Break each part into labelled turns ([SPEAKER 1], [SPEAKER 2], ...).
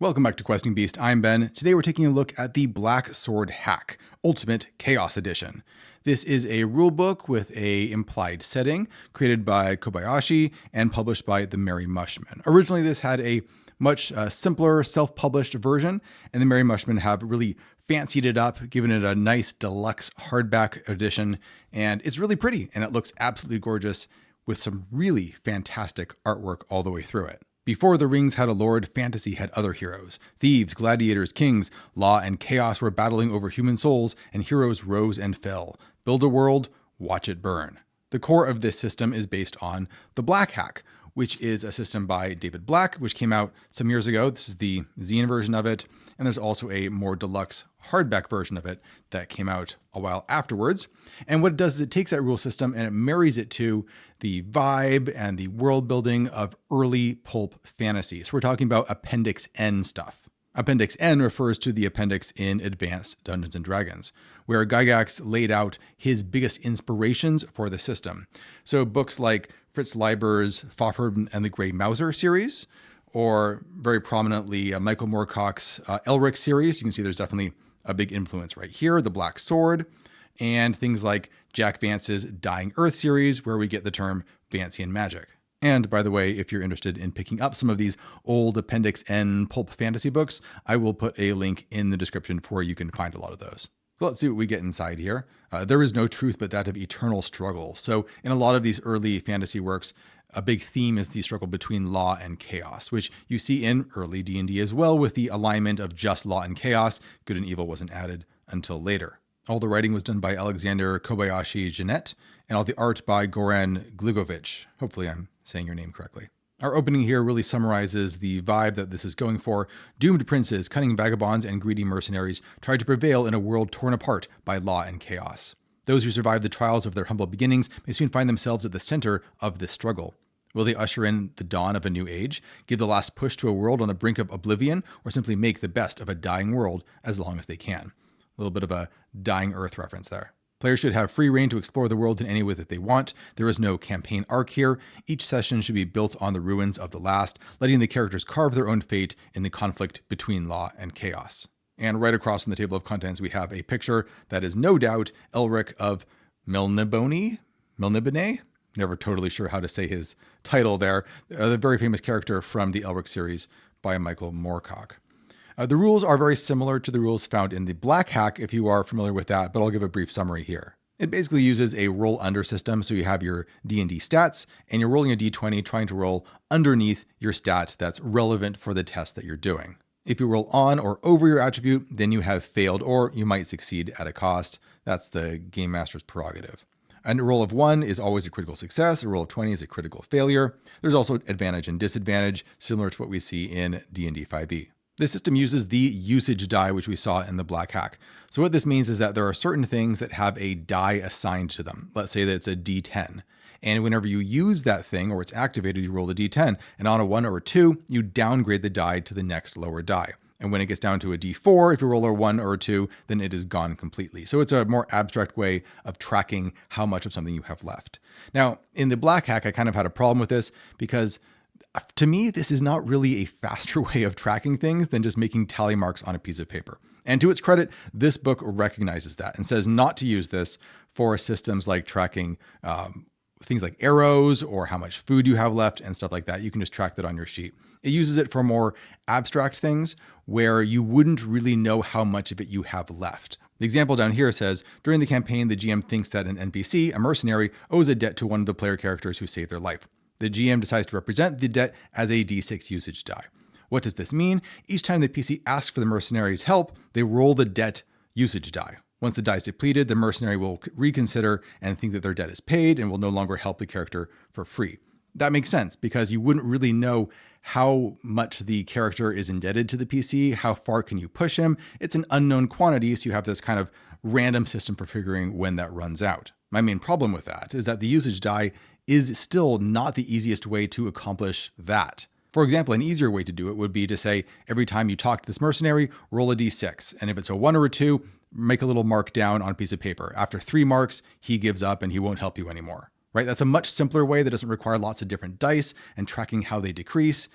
[SPEAKER 1] Welcome back to Questing Beast. I'm Ben. Today we're taking a look at the Black Sword Hack, Ultimate Chaos Edition. This is a rulebook with an implied setting created by Kobayashi and published by the Merry Mushmen. Originally, this had a much simpler self-published version, and the Merry Mushmen have really fancied it up, given it a nice deluxe hardback edition, and it's really pretty, and it looks absolutely gorgeous with some really fantastic artwork all the way through it. Before the rings had a lord, fantasy had other heroes. Thieves, gladiators, kings, law and chaos were battling over human souls, and heroes rose and fell. Build a world, watch it burn. The core of this system is based on the Black Hack, which is a system by David Black, which came out some years ago. This is the zine version of it, and there's also a more deluxe hardback version of it that came out a while afterwards. And what it does is it takes that rule system and it marries it to the vibe and the world building of early pulp fantasy. So we're talking about Appendix N stuff. Appendix N refers to the appendix in Advanced Dungeons & Dragons, where Gygax laid out his biggest inspirations for the system. So books like Fritz Leiber's Fafhrd and the Grey Mouser series, or very prominently Michael Moorcock's Elric series. You can see there's definitely a big influence right here, The Black Sword, and things like Jack Vance's Dying Earth series, where we get the term Vancian magic. And by the way, if you're interested in picking up some of these old Appendix N pulp fantasy books, I will put a link in the description for where you can find a lot of those. So let's see what we get inside here. There is no truth but that of eternal struggle. So in a lot of these early fantasy works, a big theme is the struggle between law and chaos, which you see in early D&D as well, with the alignment of just law and chaos. Good and evil wasn't added until later. All the writing was done by Alexander Kobayashi Jeanette, and all the art by Goran Gligovic. Hopefully I'm saying your name correctly. Our opening here really summarizes the vibe that this is going for. Doomed princes, cunning vagabonds, and greedy mercenaries try to prevail in a world torn apart by law and chaos. Those who survive the trials of their humble beginnings may soon find themselves at the center of this struggle. Will they usher in the dawn of a new age, give the last push to a world on the brink of oblivion, or simply make the best of a dying world as long as they can? A little bit of a Dying Earth reference there. Players should have free reign to explore the world in any way that they want. There is no campaign arc here. Each session should be built on the ruins of the last, letting the characters carve their own fate in the conflict between law and chaos. And right across from the table of contents, we have a picture that is no doubt Elric of Melnibone? Never totally sure how to say his title there. The very famous character from the Elric series by Michael Moorcock. The rules are very similar to the rules found in the Black Hack, if you are familiar with that, but I'll give a brief summary here. It basically uses a roll under system, so you have your D&D stats, and you're rolling a d20 trying to roll underneath your stat that's relevant for the test that you're doing. If you roll on or over your attribute, then you have failed, or you might succeed at a cost. That's the Game Master's prerogative. And a roll of 1 is always a critical success. A roll of 20 is a critical failure. There's also advantage and disadvantage, similar to what we see in D&D 5e. This system uses the usage die, which we saw in the Black Hack. So what this means is that there are certain things that have a die assigned to them. Let's say that it's a d10. And whenever you use that thing or it's activated, you roll a d10. And on a 1 or a 2, you downgrade the die to the next lower die. And when it gets down to a d4, if you roll a 1 or a 2, then it is gone completely. So it's a more abstract way of tracking how much of something you have left. Now, in the Black Hack, I kind of had a problem with this because to me, this is not really a faster way of tracking things than just making tally marks on a piece of paper. And to its credit, this book recognizes that and says not to use this for systems like tracking things like arrows or how much food you have left and stuff like that. You can just track that on your sheet. It uses it for more abstract things where you wouldn't really know how much of it you have left. The example down here says, during the campaign, the GM thinks that an NPC, a mercenary, owes a debt to one of the player characters who saved their life. The GM decides to represent the debt as a d6 usage die. What does this mean? Each time the PC asks for the mercenary's help, they roll the debt usage die. Once the die is depleted, the mercenary will reconsider and think that their debt is paid and will no longer help the character for free. That makes sense because you wouldn't really know how much the character is indebted to the PC, how far can you push him. It's an unknown quantity, so you have this kind of random system for figuring when that runs out. My main problem with that is that the usage die is still not the easiest way to accomplish that. For example, an easier way to do it would be to say, every time you talk to this mercenary, roll a d6. And if it's a 1 or a 2, make a little mark down on a piece of paper. After 3 marks, he gives up and he won't help you anymore. Right? That's a much simpler way that doesn't require lots of different dice and tracking how they decrease.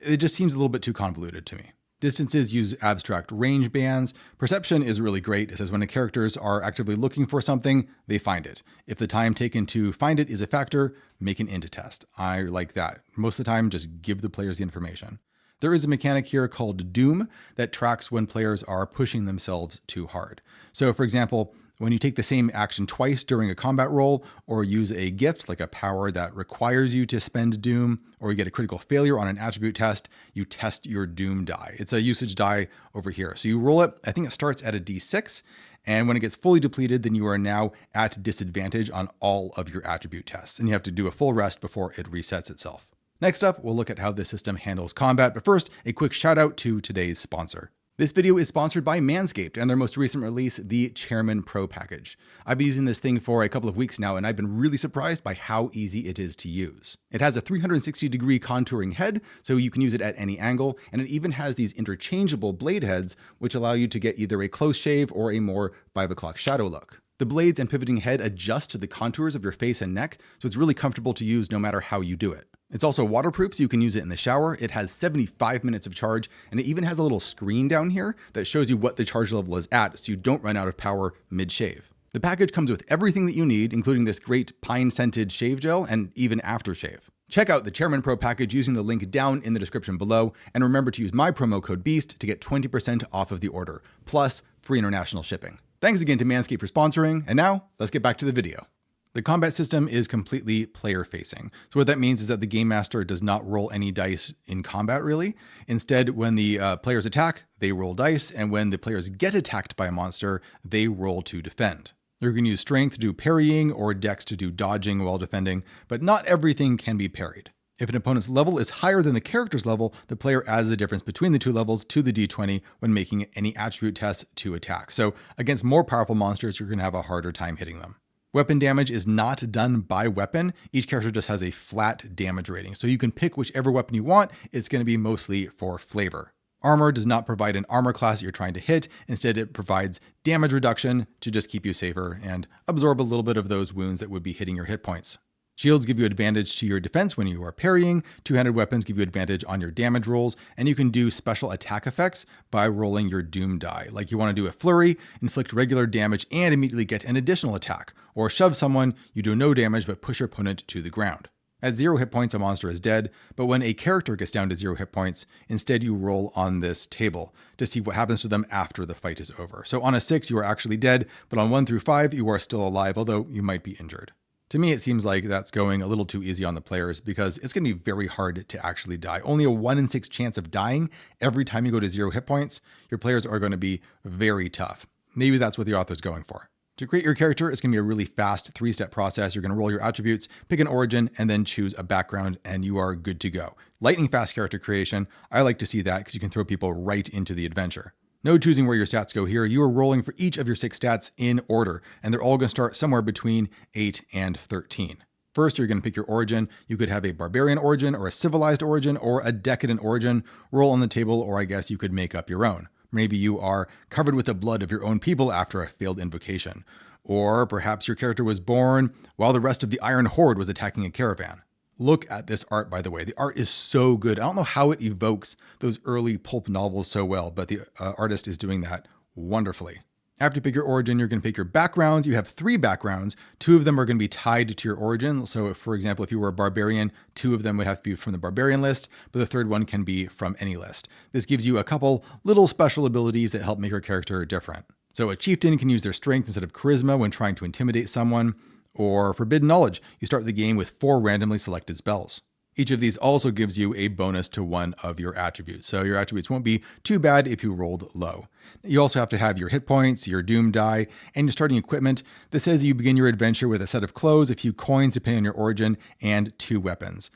[SPEAKER 1] It just seems a little bit too convoluted to me. Distances use abstract range bands. Perception is really great. It says when the characters are actively looking for something, they find it. If the time taken to find it is a factor, make an int test. I like that. Most of the time, just give the players the information. There is a mechanic here called Doom that tracks when players are pushing themselves too hard. So for example, when you take the same action twice during a combat roll, or use a gift like a power that requires you to spend Doom, or you get a critical failure on an attribute test, you test your Doom die. It's a usage die over here. So you roll it, I think it starts at a d6, and when it gets fully depleted, then you are now at disadvantage on all of your attribute tests, and you have to do a full rest before it resets itself. Next up, we'll look at how this system handles combat, but first, a quick shout out to today's sponsor. This video is sponsored by Manscaped and their most recent release, the Chairman Pro package. I've been using this thing for a couple of weeks now, and I've been really surprised by how easy it is to use. It has a 360-degree contouring head, so you can use it at any angle, and it even has these interchangeable blade heads, which allow you to get either a close shave or a more 5 o'clock shadow look. The blades and pivoting head adjust to the contours of your face and neck, so it's really comfortable to use no matter how you do it. It's also waterproof, so you can use it in the shower. It has 75 minutes of charge, and it even has a little screen down here that shows you what the charge level is at, so you don't run out of power mid-shave. The package comes with everything that you need, including this great pine-scented shave gel and even aftershave. Check out the Chairman Pro package using the link down in the description below, and remember to use my promo code BEAST to get 20% off of the order, plus free international shipping. Thanks again to Manscaped for sponsoring, and now let's get back to the video. The combat system is completely player-facing. So what that means is that the Game Master does not roll any dice in combat, really. Instead, when the players attack, they roll dice, and when the players get attacked by a monster, they roll to defend. You can use strength to do parrying or dex to do dodging while defending, but not everything can be parried. If an opponent's level is higher than the character's level, the player adds the difference between the two levels to the d20 when making any attribute tests to attack. So against more powerful monsters, you're going to have a harder time hitting them. Weapon damage is not done by weapon. Each character just has a flat damage rating. So you can pick whichever weapon you want. It's going to be mostly for flavor. Armor does not provide an armor class that you're trying to hit. Instead, it provides damage reduction to just keep you safer and absorb a little bit of those wounds that would be hitting your hit points. Shields give you advantage to your defense when you are parrying. Two-handed weapons give you advantage on your damage rolls, and you can do special attack effects by rolling your Doom die. Like you want to do a flurry, inflict regular damage, and immediately get an additional attack. Or shove someone, you do no damage but push your opponent to the ground. At 0 hit points, a monster is dead, but when a character gets down to 0 hit points, instead you roll on this table to see what happens to them after the fight is over. So on a 6, you are actually dead, but on 1 through 5, you are still alive, although you might be injured. To me, it seems like that's going a little too easy on the players because it's going to be very hard to actually die. Only a 1 in 6 chance of dying every time you go to 0 hit points. Your players are going to be very tough. Maybe that's what the author's going for. To create your character, it's going to be a really fast 3-step process. You're going to roll your attributes, pick an origin, and then choose a background, and you are good to go. Lightning fast character creation. I like to see that because you can throw people right into the adventure. No choosing where your stats go here. You are rolling for each of your 6 stats in order, and they're all going to start somewhere between 8 and 13. First, you're going to pick your origin. You could have a barbarian origin or a civilized origin or a decadent origin. Roll on the table, or I guess you could make up your own. Maybe you are covered with the blood of your own people after a failed invocation. Or perhaps your character was born while the rest of the Iron Horde was attacking a caravan. Look at this art, by the way. The art is so good. I don't know how it evokes those early pulp novels so well, but the artist is doing that wonderfully. After you pick your origin, you're going to pick your backgrounds. You have 3 backgrounds. 2 of them are going to be tied to your origin. So for example, if you were a barbarian, 2 of them would have to be from the barbarian list, but the 3rd one can be from any list. This gives you a couple little special abilities that help make your character different. So a chieftain can use their strength instead of charisma when trying to intimidate someone, or forbidden knowledge. You start the game with 4 randomly selected spells. Each of these also gives you a bonus to one of your attributes. So your attributes won't be too bad if you rolled low. You also have to have your hit points, your doom die, and your starting equipment. This says you begin your adventure with a set of clothes, a few coins depending on your origin, and 2 weapons.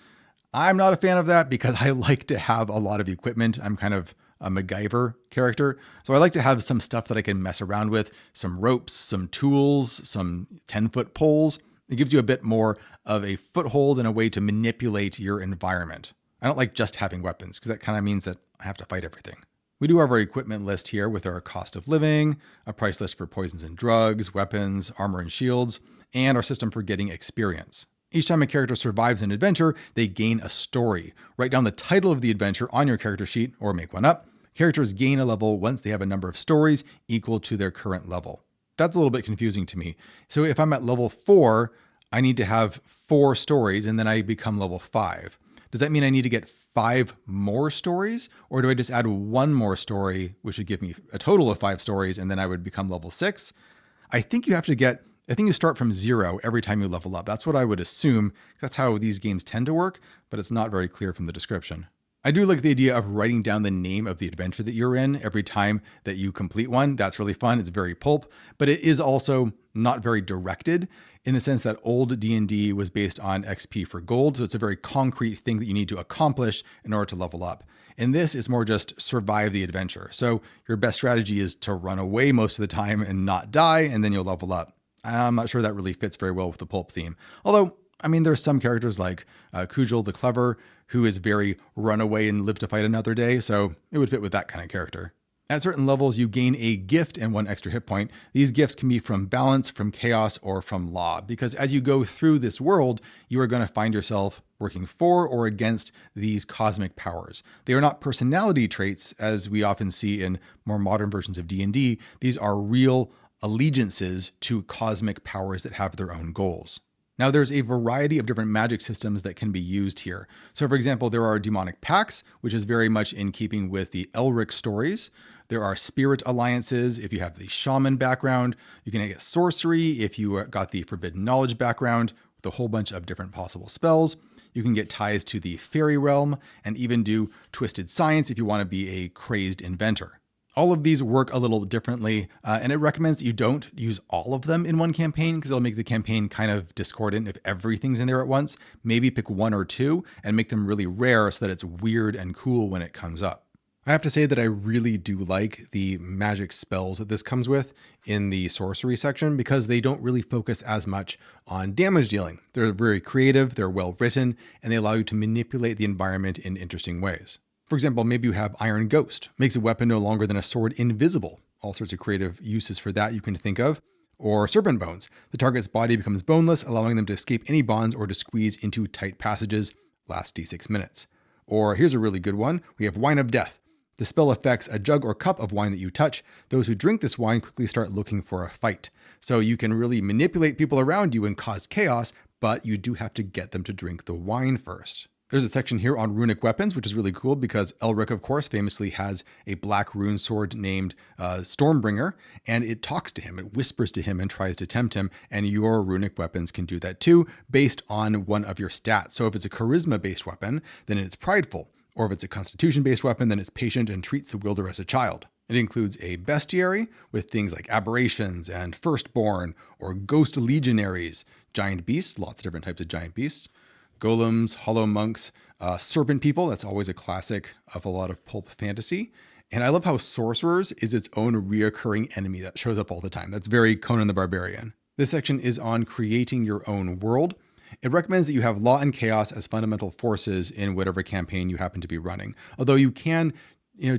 [SPEAKER 1] I'm not a fan of that because I like to have a lot of equipment. I'm kind of a MacGyver character. So I like to have some stuff that I can mess around with, some ropes, some tools, some 10-foot poles. It gives you a bit more of a foothold and a way to manipulate your environment. I don't like just having weapons because that kind of means that I have to fight everything. We do have our equipment list here with our cost of living, a price list for poisons and drugs, weapons, armor and shields, and our system for getting experience. Each time a character survives an adventure, they gain a story. Write down the title of the adventure on your character sheet or make one up. Characters gain a level once they have a number of stories equal to their current level. That's a little bit confusing to me. So if I'm at level 4, I need to have 4 stories and then I become level 5. Does that mean I need to get 5 more stories? Or do I just add 1 more story, which would give me a total of 5 stories, and then I would become level 6? I think you start from 0 every time you level up. That's what I would assume. That's how these games tend to work, but it's not very clear from the description. I do like the idea of writing down the name of the adventure that you're in every time that you complete one. That's really fun. It's very pulp, but it is also not very directed in the sense that old D&D was based on XP for gold. So it's a very concrete thing that you need to accomplish in order to level up. And this is more just survive the adventure. So your best strategy is to run away most of the time and not die, and then you'll level up. I'm not sure that really fits very well with the pulp theme. Although, I mean, there's some characters like Trujillo the Clever, who is very run away and live to fight another day, so it would fit with that kind of character. At certain levels, you gain a gift and 1 extra hit point. These gifts can be from balance, from chaos, or from law, because as you go through this world, you are going to find yourself working for or against these cosmic powers. They are not personality traits, as we often see in more modern versions of D&D. These are real allegiances to cosmic powers that have their own goals. Now, there's a variety of different magic systems that can be used here. So, for example, there are demonic pacts, which is very much in keeping with the Elric stories. There are spirit alliances if you have the shaman background. You can get sorcery if you got the forbidden knowledge background with a whole bunch of different possible spells. You can get ties to the fairy realm and even do twisted science if you want to be a crazed inventor. All of these work a little differently, and it recommends that you don't use all of them in one campaign because it'll make the campaign kind of discordant if everything's in there at once. Maybe pick 1 or 2 and make them really rare so that it's weird and cool when it comes up. I have to say that I really do like the magic spells that this comes with in the sorcery section because they don't really focus as much on damage dealing. They're very creative, they're well written, and they allow you to manipulate the environment in interesting ways. For example, maybe you have Iron Ghost, makes a weapon no longer than a sword invisible. All sorts of creative uses for that you can think of. Or Serpent Bones, the target's body becomes boneless, allowing them to escape any bonds or to squeeze into tight passages, last d6 minutes. Or here's a really good one, we have Wine of Death. The spell affects a jug or cup of wine that you touch. Those who drink this wine quickly start looking for a fight. So you can really manipulate people around you and cause chaos, but you do have to get them to drink the wine first. There's a section here on runic weapons, which is really cool because Elric, of course, famously has a black rune sword named Stormbringer, and it talks to him, it whispers to him and tries to tempt him, and your runic weapons can do that too, based on one of your stats. So if it's a charisma-based weapon, then it's prideful, or if it's a constitution-based weapon, then it's patient and treats the wielder as a child. It includes a bestiary with things like aberrations and firstborn, or ghost legionaries, giant beasts, lots of different types of giant beasts, golems, hollow monks, serpent people. That's always a classic of a lot of pulp fantasy. And I love how sorcerers is its own reoccurring enemy that shows up all the time. That's very Conan the Barbarian. This section is on creating your own world. It recommends that you have law and chaos as fundamental forces in whatever campaign you happen to be running. Although you can,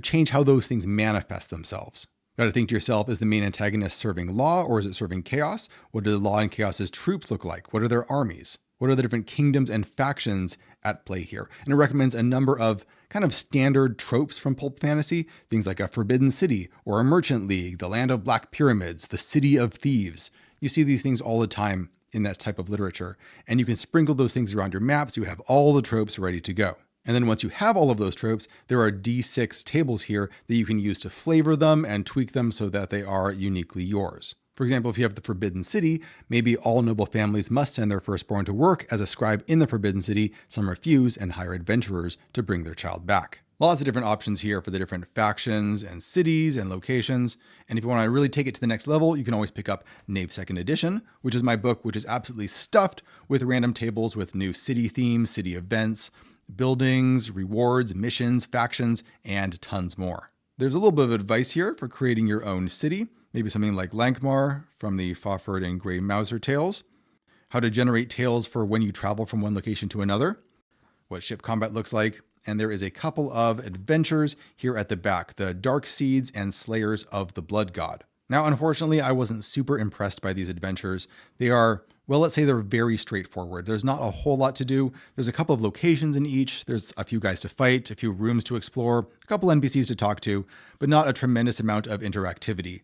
[SPEAKER 1] change how those things manifest themselves. Got to think to yourself, is the main antagonist serving law or is it serving chaos? What do the law and chaos's troops look like? What are their armies? What are the different kingdoms and factions at play here? And it recommends a number of kind of standard tropes from pulp fantasy, things like a forbidden city or a merchant league, the land of black pyramids, the city of thieves. You see these things all the time in that type of literature, and you can sprinkle those things around your map so you have all the tropes ready to go. And then once you have all of those tropes, there are D6 tables here that you can use to flavor them and tweak them so that they are uniquely yours. For example, if you have the Forbidden City, maybe all noble families must send their firstborn to work as a scribe in the Forbidden City, some refuse and hire adventurers to bring their child back. Lots of different options here for the different factions and cities and locations. And if you want to really take it to the next level, you can always pick up Knave 2nd Edition, which is my book, which is absolutely stuffed with random tables with new city themes, city events, buildings, rewards, missions, factions, and tons more. There's a little bit of advice here for creating your own city. Maybe something like Lankmar from the Fafhrd and Grey Mouser tales. How to generate tales for when you travel from one location to another. What ship combat looks like. And there is a couple of adventures here at the back. The Dark Seeds and Slayers of the Blood God. Now, unfortunately, I wasn't super impressed by these adventures. They are Well, let's say they're very straightforward. There's not a whole lot to do. There's a couple of locations in each. There's a few guys to fight, a few rooms to explore, a couple NPCs to talk to, but not a tremendous amount of interactivity.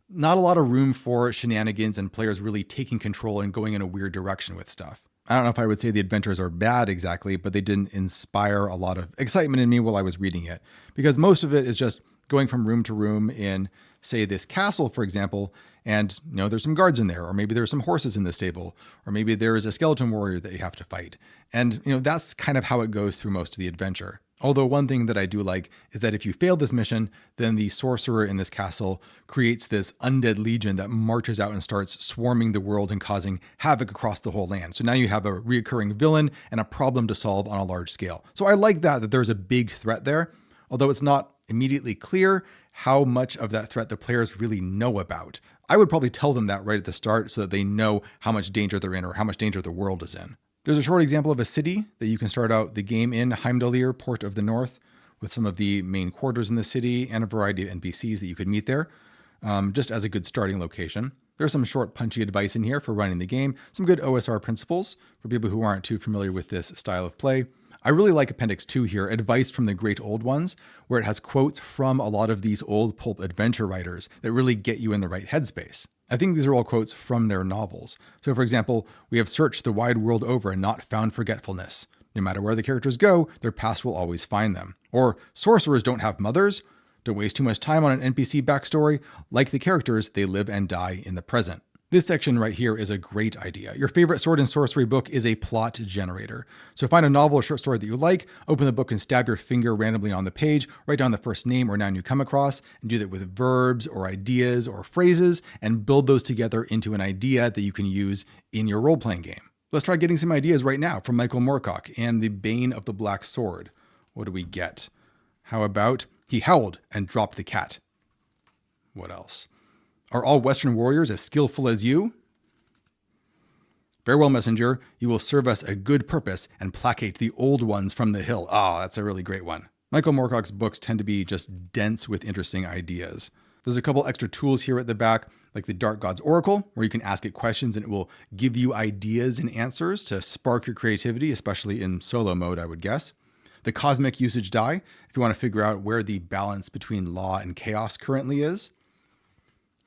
[SPEAKER 1] Not a lot of room for shenanigans and players really taking control and going in a weird direction with stuff. I don't know if I would say the adventures are bad exactly, but they didn't inspire a lot of excitement in me while I was reading it, because most of it is just going from room to room in, say, this castle, for example, and there's some guards in there, or maybe there's some horses in the stable, or maybe there is a skeleton warrior that you have to fight. And that's kind of how it goes through most of the adventure. Although one thing that I do like is that if you fail this mission, then the sorcerer in this castle creates this undead legion that marches out and starts swarming the world and causing havoc across the whole land. So now you have a reoccurring villain and a problem to solve on a large scale. So I like that there's a big threat there, although it's not immediately clear how much of that threat the players really know about. I would probably tell them that right at the start so that they know how much danger they're in or how much danger the world is in. There's a short example of a city that you can start out the game in, Heimdallr, Port of the North, with some of the main quarters in the city and a variety of NPCs that you could meet there, just as a good starting location. There's some short, punchy advice in here for running the game, some good OSR principles for people who aren't too familiar with this style of play. I really like Appendix 2 here, Advice from the Great Old Ones, where it has quotes from a lot of these old pulp adventure writers that really get you in the right headspace. I think these are all quotes from their novels. So for example, we have searched the wide world over and not found forgetfulness. No matter where the characters go, their past will always find them. Or sorcerers don't have mothers. Don't waste too much time on an NPC backstory. Like the characters, they live and die in the present. This section right here is a great idea. Your favorite sword and sorcery book is a plot generator. So find a novel or short story that you like, open the book and stab your finger randomly on the page, write down the first name or noun you come across, and do that with verbs or ideas or phrases, and build those together into an idea that you can use in your role-playing game. Let's try getting some ideas right now from Michael Moorcock and the Bane of the Black Sword. What do we get? How about, he howled and dropped the cat. What else? Are all Western warriors as skillful as you? Farewell, messenger. You will serve us a good purpose and placate the old ones from the hill. Ah, that's a really great one. Michael Moorcock's books tend to be just dense with interesting ideas. There's a couple extra tools here at the back, like the Dark God's Oracle, where you can ask it questions and it will give you ideas and answers to spark your creativity, especially in solo mode, I would guess. The Cosmic Usage Die, if you want to figure out where the balance between law and chaos currently is.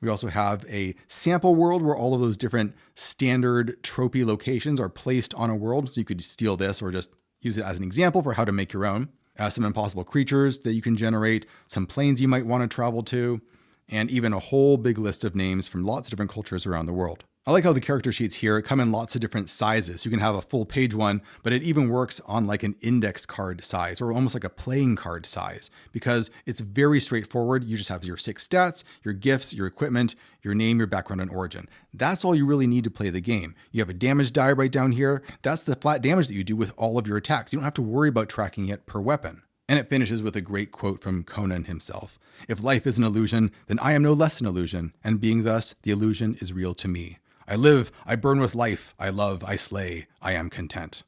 [SPEAKER 1] We also have a sample world where all of those different standard tropey locations are placed on a world. So you could steal this or just use it as an example for how to make your own. Some impossible creatures that you can generate, some planes you might want to travel to, and even a whole big list of names from lots of different cultures around the world. I like how the character sheets here come in lots of different sizes. You can have a full page one, but it even works on like an index card size or almost like a playing card size because it's very straightforward. You just have your 6 stats, your gifts, your equipment, your name, your background, and origin. That's all you really need to play the game. You have a damage die right down here. That's the flat damage that you do with all of your attacks. You don't have to worry about tracking it per weapon. And it finishes with a great quote from Conan himself. If life is an illusion, then I am no less an illusion, and being thus, the illusion is real to me. I live, I burn with life, I love, I slay, I am content.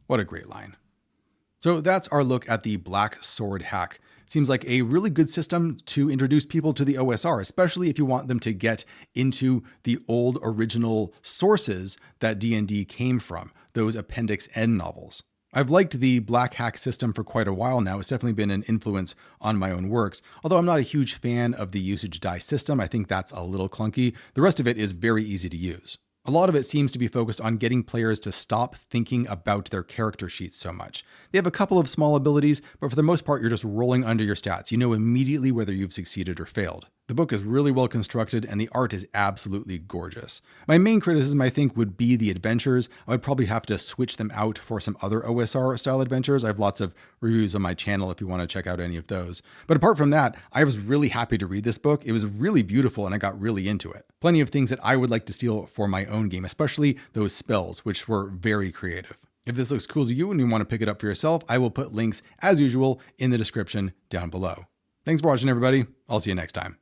[SPEAKER 1] What a great line. So that's our look at the Black Sword hack. Seems like a really good system to introduce people to the OSR, especially if you want them to get into the old original sources that D&D came from, those Appendix N novels. I've liked the Black Hack system for quite a while now. It's definitely been an influence on my own works. Although I'm not a huge fan of the usage die system, I think that's a little clunky. The rest of it is very easy to use. A lot of it seems to be focused on getting players to stop thinking about their character sheets so much. They have a couple of small abilities, but for the most part, you're just rolling under your stats. You know immediately whether you've succeeded or failed. The book is really well constructed and the art is absolutely gorgeous. My main criticism, I think, would be the adventures. I would probably have to switch them out for some other OSR style adventures. I have lots of reviews on my channel if you want to check out any of those. But apart from that, I was really happy to read this book. It was really beautiful and I got really into it. Plenty of things that I would like to steal for my own game, especially those spells, which were very creative. If this looks cool to you and you want to pick it up for yourself, I will put links as usual in the description down below. Thanks for watching, everybody. I'll see you next time.